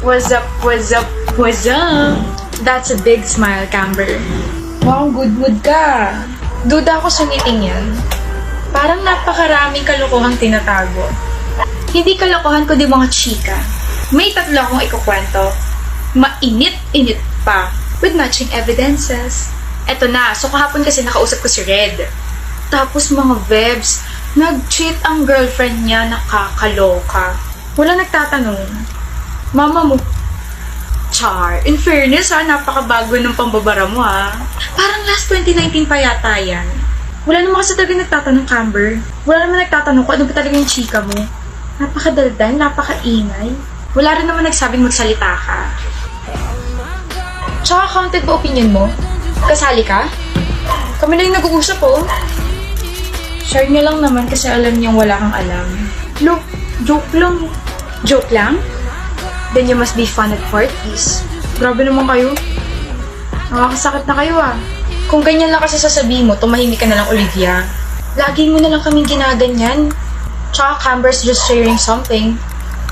What's up, what's up, what's up? That's a big smile, Camber. Wow, good mood ka. Duda ako sa meeting yan. Parang napakaraming kalokohang tinatago. Hindi kalokohan kundi mga chika. May tatlo akong ikukwento. Mainit-init pa. With matching evidences. Eto na, so kahapon kasi nakausap ko si Red. Tapos mga vebs, nag-cheat ang girlfriend niya, nakakaloka. Wala nagtatanong. Mama mo. Char. In fairness ha, napakabago ng pambabara mo ha. Parang last 2019 pa yata yan. Wala naman kasi talaga nagtatanong, Camber. Wala naman nagtatanong kung ano ba talaga yung chika mo. Napakadaldal, napakaingay. Wala rin naman nagsabing magsalita ka. Tsaka counted ba opinion mo? Kasali ka? Kami na yung nag-uusap oh. Share niya lang naman kasi alam niyang wala kang alam. Look, joke lang. Joke lang? Then you must be fun at parties. Grabe naman kayo. Nakakasakit na kayo ah. Kung ganyan lang kasi sasabihin mo, tumahimik ka na lang, Olivia. Lagi mo na lang kaming ginaganyan. Tsaka Camber's just sharing something.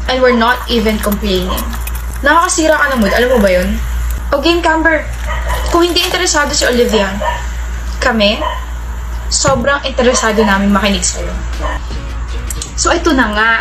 And we're not even complaining. Nakakasira ka ng mood, alam mo ba yun? O game, Camber. Kung hindi interesado si Olivia, kami, sobrang interesado namin makinig sa'yo. So ito na nga.